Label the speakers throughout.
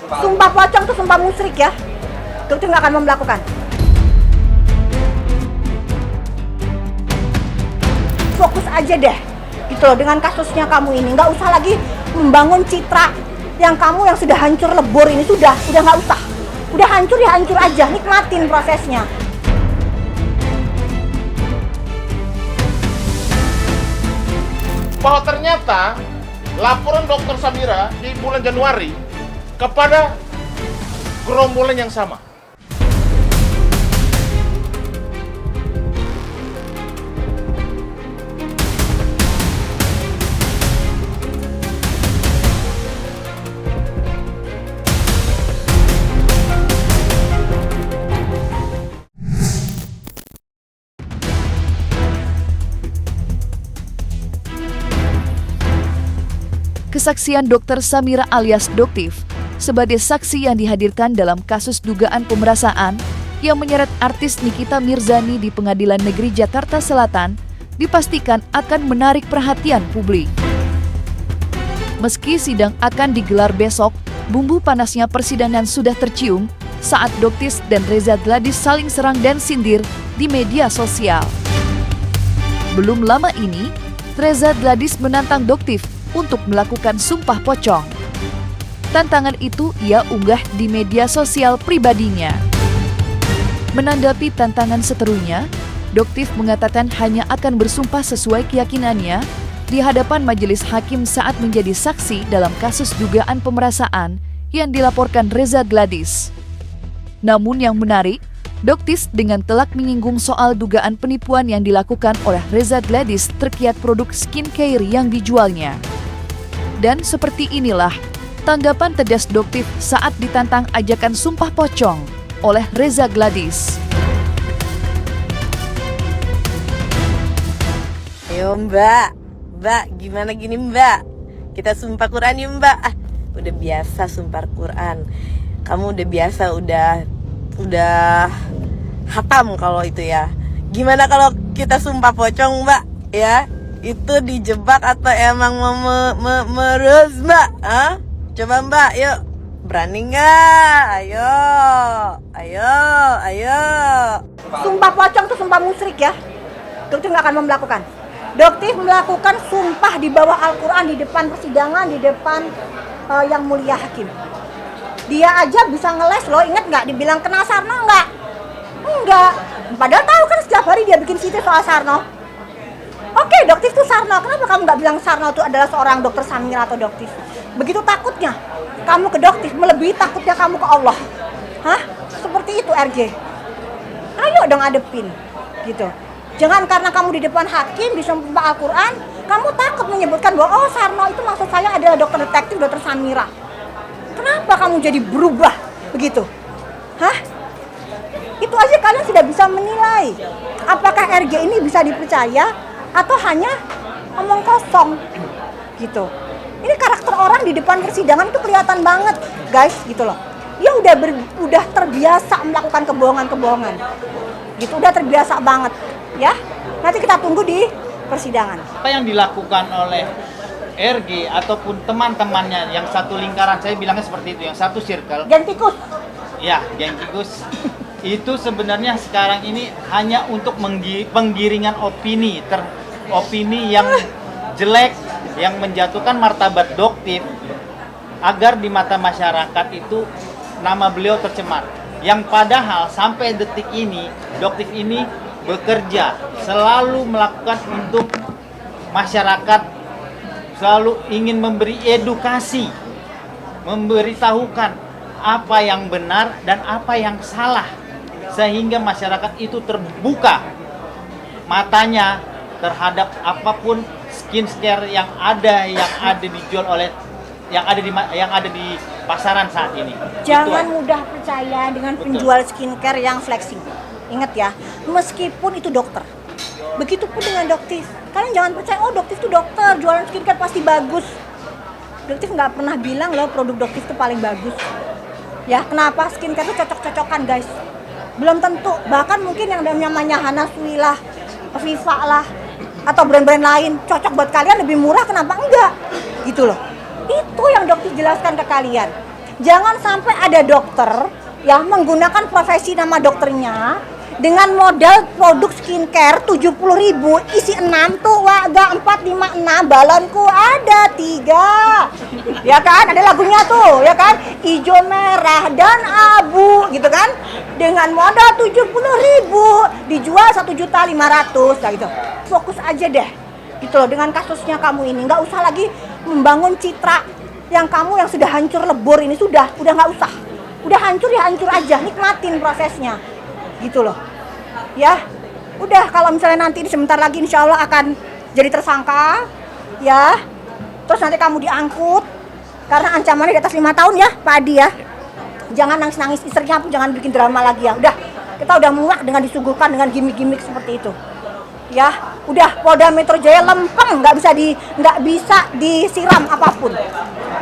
Speaker 1: Sumpah pocong tuh sumpah musyrik ya. Dokter nggak akan mau melakukan. Fokus aja deh, gitu loh, dengan kasusnya kamu ini. Nggak usah lagi membangun citra yang kamu yang sudah hancur lebur ini. Udah nggak usah. Udah hancur ya hancur aja, nikmatin prosesnya.
Speaker 2: Bahwa ternyata laporan Dr. Samira di bulan Januari kepada gerombolan yang sama.
Speaker 3: Kesaksian Dr. Samira alias Doktif sebagai saksi yang dihadirkan dalam kasus dugaan pemerasaan yang menyeret artis Nikita Mirzani di Pengadilan Negeri Jakarta Selatan dipastikan akan menarik perhatian publik. Meski sidang akan digelar besok, bumbu panasnya persidangan sudah tercium saat Doktif dan Reza Gladys saling serang dan sindir di media sosial. Belum lama ini, Reza Gladys menantang Doktif untuk melakukan sumpah pocong. Tantangan itu ia unggah di media sosial pribadinya. Menanggapi tantangan seterunya, Doktif mengatakan hanya akan bersumpah sesuai keyakinannya di hadapan majelis hakim saat menjadi saksi dalam kasus dugaan pemerasaan yang dilaporkan Reza Gladys. Namun yang menarik, Doktif dengan telak menyinggung soal dugaan penipuan yang dilakukan oleh Reza Gladys terkait produk skincare yang dijualnya. Dan seperti inilah tanggapan tegas Doktif saat ditantang ajakan sumpah pocong oleh Reza Gladys.
Speaker 4: Ayo Mbak gimana gini Mbak? Kita sumpah Quran yuk Mbak. Udah biasa sumpah Quran. Kamu udah biasa, udah hatam kalau itu ya. Gimana kalau kita sumpah pocong Mbak? Ya, itu dijebak atau emang merus Mbak? Hah? Coba Mbak, yuk. Berani nggak? Ayo.
Speaker 1: Sumpah pocong tuh sumpah musyrik ya. Dokter nggak akan mau melakukan. Dokter melakukan sumpah di bawah Al-Quran, di depan persidangan, di depan yang mulia hakim. Dia aja bisa ngeles loh, inget nggak? Dibilang kenal Sarno nggak? Enggak. Padahal tahu kan setiap hari dia bikin situs soal Sarno. Oke, Doktif itu Sarno. Kenapa kamu nggak bilang Sarno itu adalah seorang dokter Samira atau Doktif? Begitu takutnya kamu ke Doktif, melebihi takutnya kamu ke Allah. Hah? Seperti itu RJ. Ayo dong adepin, gitu. Jangan karena kamu di depan hakim, di sumpah Al-Quran, kamu takut menyebutkan bahwa oh Sarno itu maksud saya adalah dokter detektif, dokter Samira. Kenapa kamu jadi berubah begitu? Hah? Itu aja kalian sudah bisa menilai apakah RJ ini bisa dipercaya atau hanya omong kosong gitu. Ini karakter orang di depan persidangan itu kelihatan banget, guys, gitu loh. Dia udah terbiasa melakukan kebohongan-kebohongan. Gitu, udah terbiasa banget, ya. Nanti kita tunggu di persidangan.
Speaker 5: Apa yang dilakukan oleh RG ataupun teman-temannya yang satu lingkaran, saya bilangnya seperti itu, yang satu circle.
Speaker 1: Geng tikus.
Speaker 5: Ya, geng tikus. Itu sebenarnya sekarang ini hanya untuk penggiringan opini yang jelek, yang menjatuhkan martabat Doktif agar di mata masyarakat itu nama beliau tercemar. Yang padahal sampai detik ini Doktif ini bekerja selalu melakukan untuk masyarakat, selalu ingin memberi edukasi, memberitahukan apa yang benar dan apa yang salah, sehingga masyarakat itu terbuka matanya terhadap apapun skincare yang ada dijual oleh yang ada di pasaran saat ini.
Speaker 1: Jangan mudah percaya dengan penjual skincare yang flexing. Ingat ya, meskipun itu dokter. Begitupun dengan Doktif. Kalian jangan percaya, oh Doktif itu dokter, jualan skincare pasti bagus. Doktif nggak pernah bilang loh produk Doktif itu paling bagus. Ya, kenapa skincare itu cocok-cocokan guys? Belum tentu, bahkan mungkin yang namanya Hana Sui lah, Viva lah, atau brand-brand lain cocok buat kalian lebih murah, kenapa enggak? Gitu loh. Itu yang Doktif jelaskan ke kalian. Jangan sampai ada dokter yang menggunakan profesi nama dokternya dengan modal produk skincare 70.000 isi 6 tuh waga 456 balonku ada 3 ya kan, ada lagunya tuh ya kan, hijau merah dan abu gitu kan, dengan modal 70.000 dijual 1.500.000 lah gitu. Fokus aja deh gitu loh dengan kasusnya kamu ini, nggak usah lagi membangun citra yang kamu yang sudah hancur lebur ini, udah nggak usah, udah hancur ya hancur aja, nikmatin prosesnya gitu loh ya. Udah, kalau misalnya nanti sebentar lagi insya Allah akan jadi tersangka ya, terus nanti kamu diangkut karena ancamannya di atas 5 tahun ya Pak Adi ya. Jangan nangis-nangis, istrinya pun jangan bikin drama lagi ya. Udah, kita udah muak dengan disuguhkan dengan gimmick-gimmick seperti itu ya. Udah, Polda Metro Jaya lempeng, nggak bisa disiram apapun.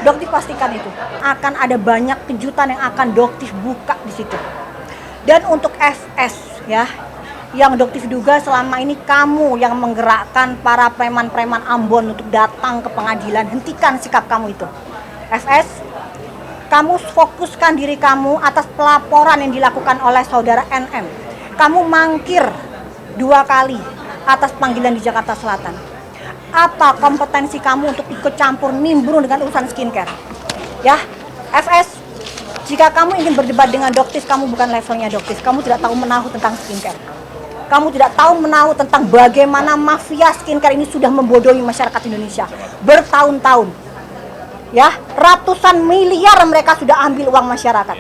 Speaker 1: Doktif pastikan itu akan ada banyak kejutan yang akan Doktif buka di situ. Dan untuk FS ya, yang Doktif duga selama ini kamu yang menggerakkan para preman-preman Ambon untuk datang ke pengadilan, hentikan sikap kamu itu. FS, kamu fokuskan diri kamu atas pelaporan yang dilakukan oleh saudara NM. Kamu mangkir 2 kali atas panggilan di Jakarta Selatan. Apa kompetensi kamu untuk ikut campur nimbrung dengan urusan skincare? Ya, FS, jika kamu ingin berdebat dengan Doktif, kamu bukan levelnya Doktif. Kamu tidak tahu menahu tentang skincare. Kamu tidak tahu menahu tentang bagaimana mafia skincare ini sudah membodohi masyarakat Indonesia bertahun-tahun. Ya, ratusan miliar mereka sudah ambil uang masyarakat.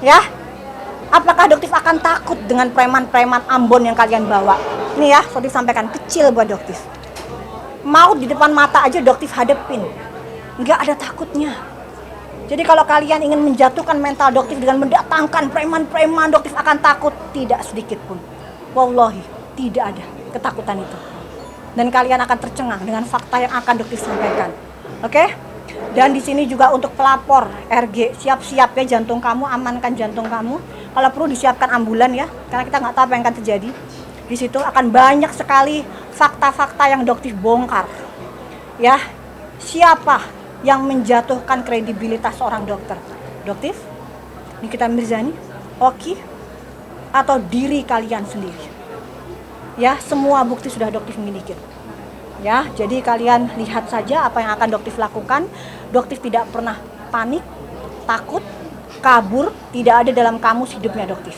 Speaker 1: Ya, apakah Doktif akan takut dengan preman-preman Ambon yang kalian bawa? Ini ya, Doktif sampaikan, kecil buat Doktif. Mau di depan mata aja Doktif hadepin, nggak ada takutnya. Jadi kalau kalian ingin menjatuhkan mental Doktif dengan mendatangkan preman-preman, Doktif akan takut, tidak sedikit pun. Wallahi, tidak ada ketakutan itu. Dan kalian akan tercengang dengan fakta yang akan Doktif sampaikan. Oke? Dan di sini juga untuk pelapor RG, siap-siap ya jantung kamu, amankan jantung kamu. Kalau perlu disiapkan ambulan ya, karena kita nggak tahu apa yang akan terjadi. Di situ akan banyak sekali fakta-fakta yang Doktif bongkar. Ya, siapa yang menjatuhkan kredibilitas seorang dokter? Doktif, Nikita Mirzani, Oki, atau diri kalian sendiri? Ya, semua bukti sudah Doktif miliki. Ya, jadi kalian lihat saja apa yang akan Doktif lakukan. Doktif tidak pernah panik, takut, kabur, tidak ada dalam kamus hidupnya Doktif.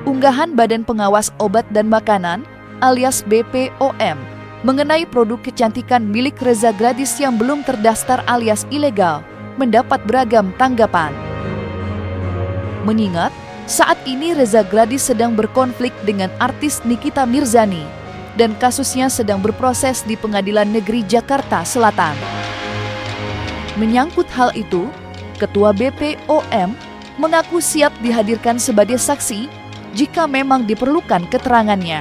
Speaker 3: Unggahan Badan Pengawas Obat dan Makanan alias BPOM mengenai produk kecantikan milik Reza Gladys yang belum terdaftar alias ilegal mendapat beragam tanggapan. Mengingat saat ini Reza Gladys sedang berkonflik dengan artis Nikita Mirzani dan kasusnya sedang berproses di Pengadilan Negeri Jakarta Selatan. Menyangkut hal itu, Ketua BPOM mengaku siap dihadirkan sebagai saksi jika memang diperlukan keterangannya.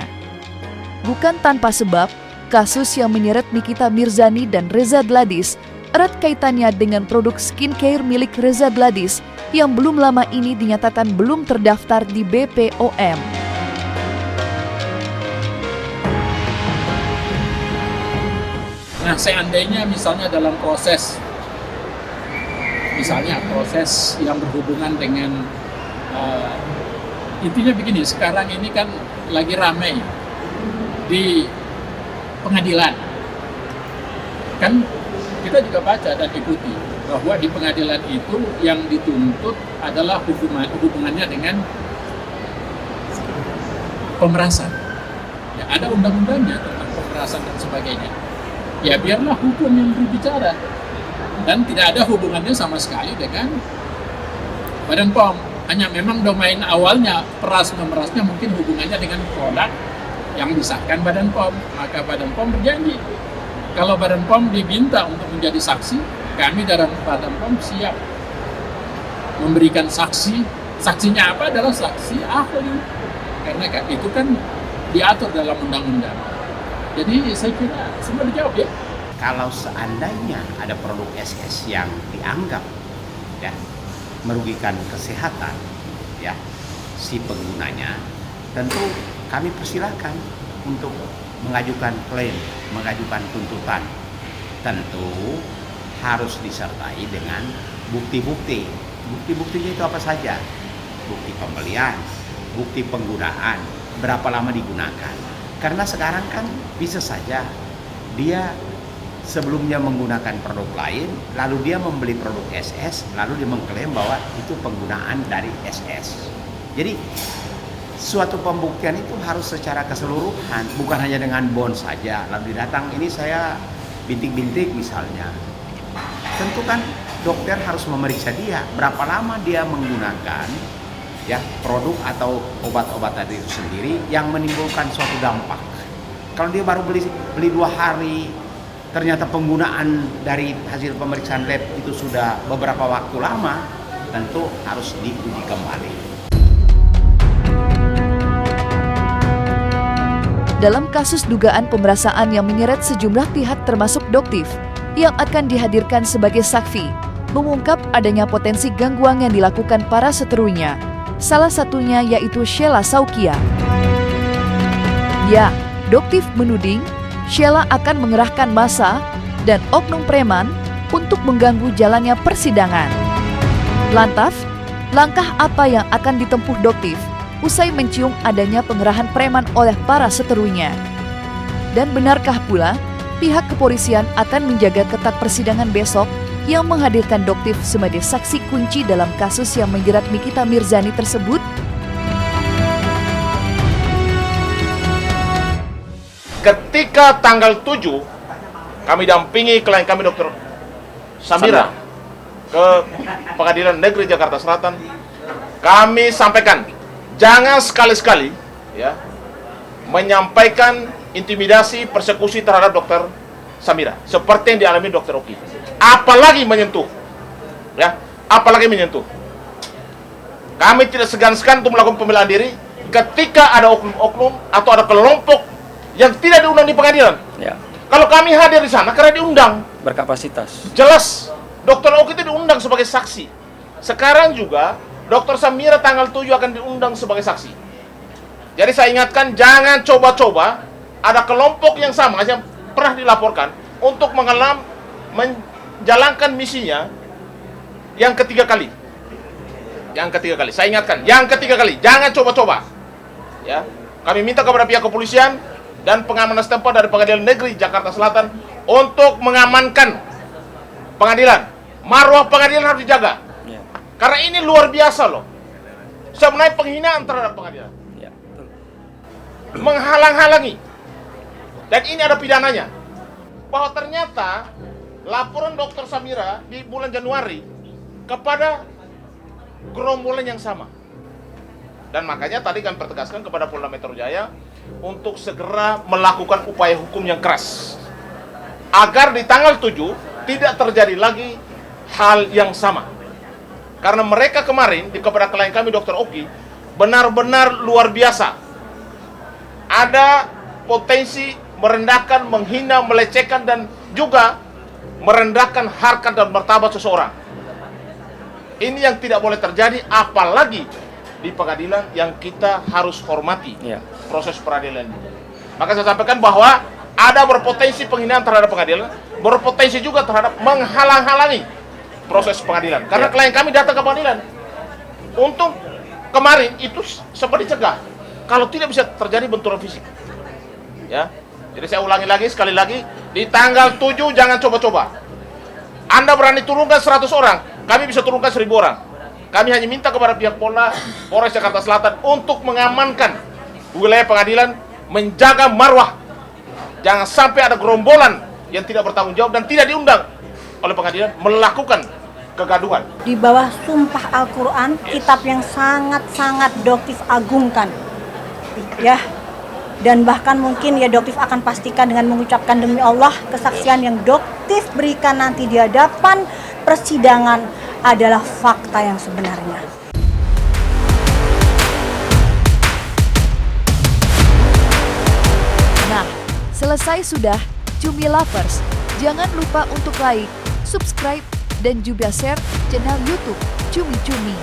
Speaker 3: Bukan tanpa sebab, kasus yang menyeret Nikita Mirzani dan Reza Gladys erat kaitannya dengan produk skincare milik Reza Gladys yang belum lama ini dinyatakan belum terdaftar di BPOM.
Speaker 6: Nah, seandainya misalnya dalam proses yang berhubungan dengan intinya begini, sekarang ini kan lagi ramai di pengadilan. Kan kita juga baca dan ikuti bahwa di pengadilan itu yang dituntut adalah hubungannya dengan pemerasan. Ya, ada undang-undangnya tentang pemerasan dan sebagainya. Ya biarlah hukum yang berbicara, dan tidak ada hubungannya sama sekali dengan Badan POM. Hanya memang domain awalnya peras-memerasnya mungkin hubungannya dengan produk yang disahkan Badan POM. Maka Badan POM berjanji, kalau Badan POM diminta untuk menjadi saksi, kami dari Badan POM siap memberikan saksi. Saksinya apa? Adalah saksi ahli, karena itu kan diatur dalam undang-undang. Jadi saya kira semua dijawab ya.
Speaker 7: Kalau seandainya ada produk SS yang dianggap ya merugikan kesehatan ya si penggunanya, tentu kami persilahkan untuk mengajukan klaim, mengajukan tuntutan tentu harus disertai dengan bukti-bukti. Bukti-buktinya itu apa saja? Bukti pembelian, bukti penggunaan, berapa lama digunakan. Karena sekarang kan bisa saja dia sebelumnya menggunakan produk lain, lalu dia membeli produk SS, lalu dia mengklaim bahwa itu penggunaan dari SS. Jadi suatu pembuktian itu harus secara keseluruhan, bukan hanya dengan bond saja. Lalu datang, ini saya bintik-bintik misalnya. Tentu kan dokter harus memeriksa dia, berapa lama dia menggunakan ya produk atau obat-obatan itu sendiri yang menimbulkan suatu dampak. Kalau dia baru beli 2 hari, ternyata penggunaan dari hasil pemeriksaan lab itu sudah beberapa waktu lama, tentu harus diuji kembali.
Speaker 3: Dalam kasus dugaan pemerasan yang menyeret sejumlah pihak termasuk Doktif yang akan dihadirkan sebagai saksi, mengungkap adanya potensi gangguan yang dilakukan para seterunya. Salah satunya yaitu Sheila Saukia. Ya, Doktif menuding Sheila akan mengerahkan massa dan oknum preman untuk mengganggu jalannya persidangan. Lantas, langkah apa yang akan ditempuh Doktif usai mencium adanya pengerahan preman oleh para seterunya? Dan benarkah pula pihak kepolisian akan menjaga ketat persidangan besok yang menghadirkan Doktif sebagai saksi kunci dalam kasus yang menjerat Nikita Mirzani tersebut?
Speaker 2: Ketika tanggal 7 kami dampingi klien kami Dr. Samira ke Pengadilan Negeri Jakarta Selatan, kami sampaikan jangan sekali-sekali ya menyampaikan intimidasi, persekusi terhadap Dr. Samira seperti yang dialami Dr. Oki. Apalagi menyentuh, ya, apalagi menyentuh. Kami tidak segan-segan untuk melakukan pembelaan diri ketika ada oknum-oknum atau ada kelompok yang tidak diundang di pengadilan.
Speaker 8: Ya.
Speaker 2: Kalau kami hadir di sana karena diundang,
Speaker 8: Berkapasitas.
Speaker 2: jelas Dr. Oki itu diundang sebagai saksi. Sekarang juga Dr. Samira tanggal 7 akan diundang sebagai saksi. Jadi saya ingatkan, jangan coba-coba ada kelompok yang sama yang pernah dilaporkan untuk menjalankan misinya yang ketiga kali. Saya ingatkan, yang ketiga kali, jangan coba-coba. Ya, kami minta kepada pihak kepolisian dan pengamanan setempat dari Pengadilan Negeri Jakarta Selatan untuk mengamankan pengadilan. Marwah pengadilan harus dijaga.
Speaker 8: Ya.
Speaker 2: Karena ini luar biasa loh. Sebenarnya penghinaan terhadap pengadilan.
Speaker 8: Ya, betul.
Speaker 2: Menghalang-halangi. Dan ini ada pidananya. Bahwa ternyata laporan Dr. Samira di bulan Januari kepada gerombolan yang sama. Dan makanya tadi kami pertegaskan kepada Polda Metro Jaya untuk segera melakukan upaya hukum yang keras. Agar di tanggal 7 tidak terjadi lagi hal yang sama. Karena mereka kemarin kepada klien kami Dr. Oki benar-benar luar biasa. Ada potensi merendahkan, menghina, melecehkan dan juga merendahkan harkat dan martabat seseorang. Ini yang tidak boleh terjadi, apalagi di pengadilan yang kita harus hormati proses peradilan. Maka saya sampaikan bahwa ada berpotensi penghinaan terhadap pengadilan, berpotensi juga terhadap menghalang-halangi proses pengadilan. Karena klien kami datang ke pengadilan. Untung kemarin itu sempat dicegah. Kalau tidak bisa terjadi benturan fisik. Ya. Jadi saya ulangi lagi, sekali lagi, di tanggal 7 jangan coba-coba. Anda berani turunkan 100 orang, kami bisa turunkan 1000 orang. Kami hanya minta kepada pihak Polres Jakarta Selatan untuk mengamankan wilayah pengadilan, menjaga marwah. Jangan sampai ada gerombolan yang tidak bertanggung jawab dan tidak diundang oleh pengadilan melakukan kegaduhan.
Speaker 1: Di bawah sumpah Al-Quran, kitab yang sangat-sangat Doktif agungkan. Ya, dan bahkan mungkin ya Doktif akan pastikan dengan mengucapkan demi Allah, kesaksian yang Doktif berikan nanti di hadapan persidangan adalah fakta yang sebenarnya.
Speaker 3: Nah, selesai sudah Cumi Lovers. Jangan lupa untuk like, subscribe, dan juga share channel YouTube Cumi Cumi.